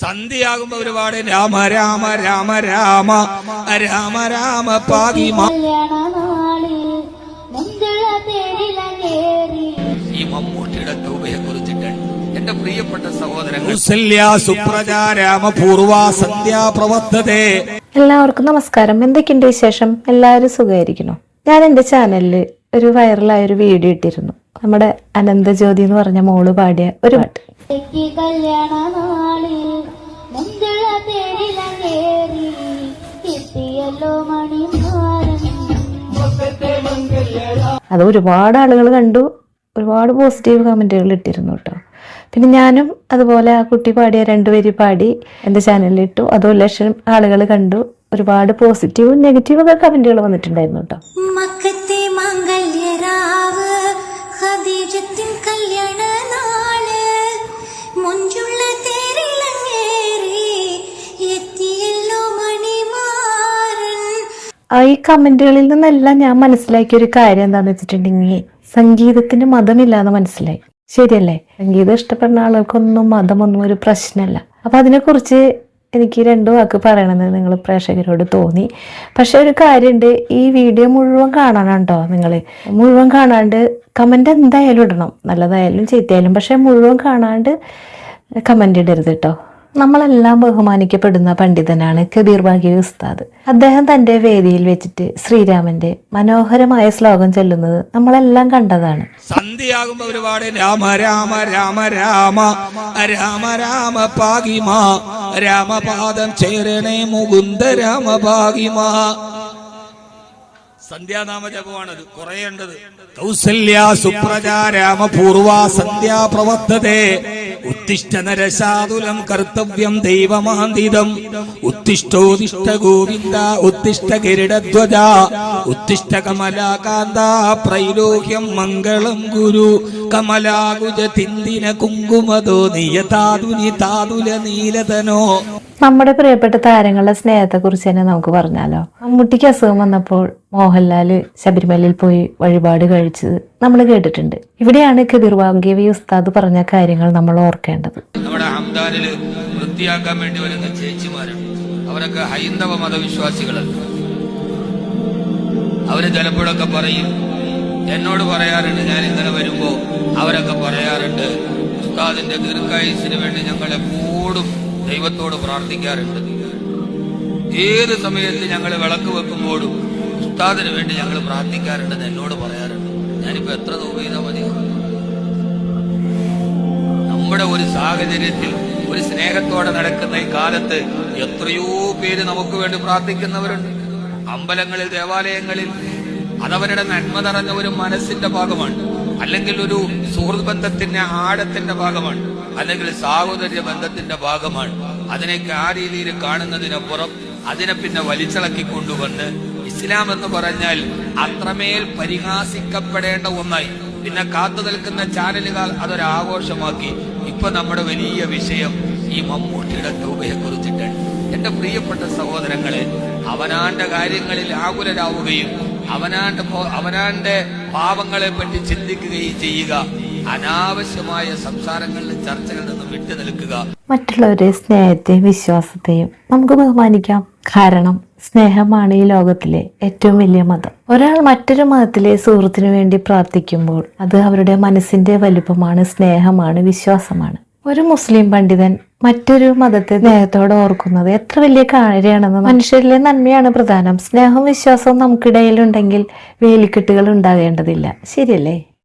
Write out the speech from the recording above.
സന്ധ്യയാകുമ്പോ ഒരുപാട് രാമ രാമ രാമ രാമ രാമ രാമ പാകിമ. ഈ മമ്മൂട്ടിയുടെ തൗബയെ കുറിച്ചിട്ടാണ് എന്റെ പ്രിയപ്പെട്ട സഹോദരങ്ങൾ. സുപ്രജ രാമപൂർവ സന്ധ്യാ പ്രവർത്തതേ. എല്ലാവർക്കും നമസ്കാരം. എന്തൊക്കെയുണ്ട് വിശേഷം? എല്ലാവരും സുഖമായിരിക്കുന്നു. ഞാൻ എൻ്റെ ചാനലിൽ ഒരു വൈറലായ ഒരു വീഡിയോ ഇട്ടിരുന്നു. നമ്മുടെ അനന്തജ്യോതി എന്ന് പറഞ്ഞ മോള് പാടിയ ഒരു പാട്ട്. അത് ഒരുപാട് ആളുകൾ കണ്ടു, ഒരുപാട് പോസിറ്റീവ് കമന്റുകൾ ഇട്ടിരുന്നു കേട്ടോ. പിന്നെ ഞാനും അതുപോലെ ആ കുട്ടി പാടിയ രണ്ടുപേര് പാടി എൻ്റെ ചാനലിൽ ഇട്ടു. അത് 1 ലക്ഷം ആളുകൾ കണ്ടു. ഒരുപാട് പോസിറ്റീവും നെഗറ്റീവും ഒക്കെ കമന്റുകൾ വന്നിട്ടുണ്ടായിരുന്നു കേട്ടോ. ഈ കമന്റുകളിൽ നിന്നെല്ലാം ഞാൻ മനസ്സിലാക്കിയ ഒരു കാര്യം എന്താന്ന് വെച്ചിട്ടുണ്ടെങ്കിൽ, സംഗീതത്തിന് മതമില്ലാന്ന് മനസ്സിലായി. ശരിയല്ലേ? സംഗീതം ഇഷ്ടപ്പെടുന്ന ആളുകൾക്കൊന്നും മതമൊന്നും ഒരു പ്രശ്നമല്ല. അപ്പൊ അതിനെക്കുറിച്ച് എനിക്ക് 2 വാക്ക് പറയണമെന്ന് നിങ്ങൾ പ്രേക്ഷകരോട് തോന്നി. പക്ഷെ ഒരു കാര്യമുണ്ട്, ഈ വീഡിയോ മുഴുവൻ കാണണം കേട്ടോ. നിങ്ങൾ മുഴുവൻ കാണാണ്ട് കമന്റ് എന്തായാലും ഇടണം, നല്ലതായാലും ചീത്തയായാലും. പക്ഷെ മുഴുവൻ കാണാണ്ട് കമന്റ് ഇടരുത് കേട്ടോ. നമ്മളെല്ലാം ബഹുമാനിക്കപ്പെടുന്ന പണ്ഡിതനാണ് കബീർ ബാഗവി ഉസ്താദ്. അദ്ദേഹം തന്റെ വേദിയിൽ വെച്ചിട്ട് ശ്രീരാമന്റെ മനോഹരമായ ശ്ലോകം ചൊല്ലുന്നത് നമ്മളെല്ലാം കണ്ടതാണ്. സന്ധ്യയാകുമ്പോ ഒരുപാട് രാമ രാമ രാമ രാമ രാമ രാമ പാകിമ രാമപാദം ചേരണേ മുകുന്ദ രാമ പാകിമ. സന്ധ്യാനാമ ജപമാണത്, കുറേ ഉണ്ടത്. കൗസല്യ സുപ്രജ രാമപൂർവ സന്ധ്യാ പ്രവർത്തതേ. ഉത്തിഷ്ഠ നരശാതുലം കർത്തവ്യം ദൈവമാന്തിതം. ഉത്തിഷ്ഠോതിഷ്ഠ ഗോവിന്ദ ഉത്തിഷ്ഠ ഗരുഡധ്വജ ഉത്തിഷ്ഠ കമലാകാന്ത പ്രൈലോഹ്യം മംഗളം ഗുരു കമലാകുജ തിന്ദിന കുങ്കുമതോ നിയതാതുനി താതുല നീലതനോ. നമ്മുടെ പ്രിയപ്പെട്ട താരങ്ങളുടെ സ്നേഹത്തെ കുറിച്ച് തന്നെ നമുക്ക് പറഞ്ഞാലോ. മമ്മൂട്ടിക്ക് അസുഖം വന്നപ്പോൾ മോഹൻലാല് ശബരിമലയിൽ പോയി വഴിപാട് കഴിച്ചത് നമ്മൾ കേട്ടിട്ടുണ്ട്. ഇവിടെയാണ് കബീർ ബാഗവി ഉസ്താദ് പറഞ്ഞ കാര്യങ്ങൾ നമ്മൾ ഓർക്കേണ്ടത്. നമ്മുടെ ഹംദാനില് വൃത്തിയാക്കാൻ വേണ്ടി വരുന്ന ചേച്ചിമാരുണ്ട്, അവരൊക്കെ ഹൈന്ദവ മതവിശ്വാസികളല്ല. അവര് ചിലപ്പോഴൊക്കെ പറയും, എന്നോട് പറയാറുണ്ട്, ഞാൻ ഇങ്ങനെ വരുമ്പോ അവരൊക്കെ പറയാറുണ്ട്, ഉസ്താദിന്റെ ദീർഘായുസിന് വേണ്ടി ഞങ്ങൾ എപ്പോഴും ദൈവത്തോട് പ്രാർത്ഥിക്കാറുണ്ട്. ഏത് സമയത്ത് ഞങ്ങൾ വിളക്ക് വെക്കുമ്പോഴും ഉസ്താദിന് വേണ്ടി ഞങ്ങൾ പ്രാർത്ഥിക്കാറുണ്ടെന്ന് എന്നോട് പറയാറുണ്ട്. ഞാനിപ്പോ എത്ര തൗബ ചെയ്താൽ മതിയാവും? നമ്മുടെ ഒരു സാഹചര്യത്തിൽ ഒരു സ്നേഹത്തോടെ നടക്കുന്ന ഈ കാലത്ത് എത്രയോ പേര് നമുക്ക് വേണ്ടി പ്രാർത്ഥിക്കുന്നവരുണ്ട്. അമ്പലങ്ങളിൽ, ദേവാലയങ്ങളിൽ. അതവരുടെ നന്മ നിറഞ്ഞ ഒരു മനസ്സിന്റെ ഭാഗമാണ്, അല്ലെങ്കിൽ ഒരു സുഹൃത്ത് ബന്ധത്തിന്റെ ആഴത്തിന്റെ ഭാഗമാണ്, അല്ലെങ്കിൽ സാഹോദര്യ ബന്ധത്തിന്റെ ഭാഗമാണ്. അതിനൊക്കെ ആ രീതിയിൽ കാണുന്നതിനപ്പുറം അതിനെ പിന്നെ വലിച്ചിളക്കി കൊണ്ടുവന്ന് ഇസ്ലാം എന്ന് പറഞ്ഞാൽ അത്രമേൽ പരിഹാസിക്കപ്പെടേണ്ട ഒന്നായി പിന്നെ കാത്തു നിൽക്കുന്ന ചാനലുകൾ അതൊരാഘോഷമാക്കി. ഇപ്പൊ നമ്മുടെ വലിയ വിഷയം ഈ മമ്മൂട്ടിയുടെ തൗബയെ കുറിച്ചിട്ടാണ്. എന്റെ പ്രിയപ്പെട്ട സഹോദരങ്ങളെ, അവനാന്റെ കാര്യങ്ങളിൽ ആകുലരാവുകയും അവനാന്റെ പാപങ്ങളെ പറ്റി ചിന്തിക്കുകയും ചെയ്യുക. അനാവശ്യമായ സംസാരങ്ങളിലും ചർച്ചകളിൽ നിന്നും വിട്ടു നിൽക്കുക. മറ്റുള്ളവരുടെ സ്നേഹത്തെയും വിശ്വാസത്തെയും നമുക്ക് ബഹുമാനിക്കാം. കാരണം സ്നേഹമാണ് ഈ ലോകത്തിലെ ഏറ്റവും വലിയ മതം. ഒരാൾ മറ്റൊരു മതത്തിലെ സുഹൃത്തിനു വേണ്ടി പ്രാർത്ഥിക്കുമ്പോൾ അത് അവരുടെ മനസ്സിന്റെ വലുപ്പമാണ്, സ്നേഹമാണ്, വിശ്വാസമാണ്. ഒരു മുസ്ലിം പണ്ഡിതൻ മറ്റൊരു മതത്തെ സ്നേഹത്തോടെ ഓർക്കുന്നത് എത്ര വലിയ കാര്യമാണെന്ന്. മനുഷ്യരിലെ നന്മയാണ് പ്രധാനം. സ്നേഹവും വിശ്വാസവും നമുക്കിടയിലുണ്ടെങ്കിൽ വേലിക്കെട്ടുകൾ ഉണ്ടാകേണ്ടതില്ല. ശരിയല്ലേ?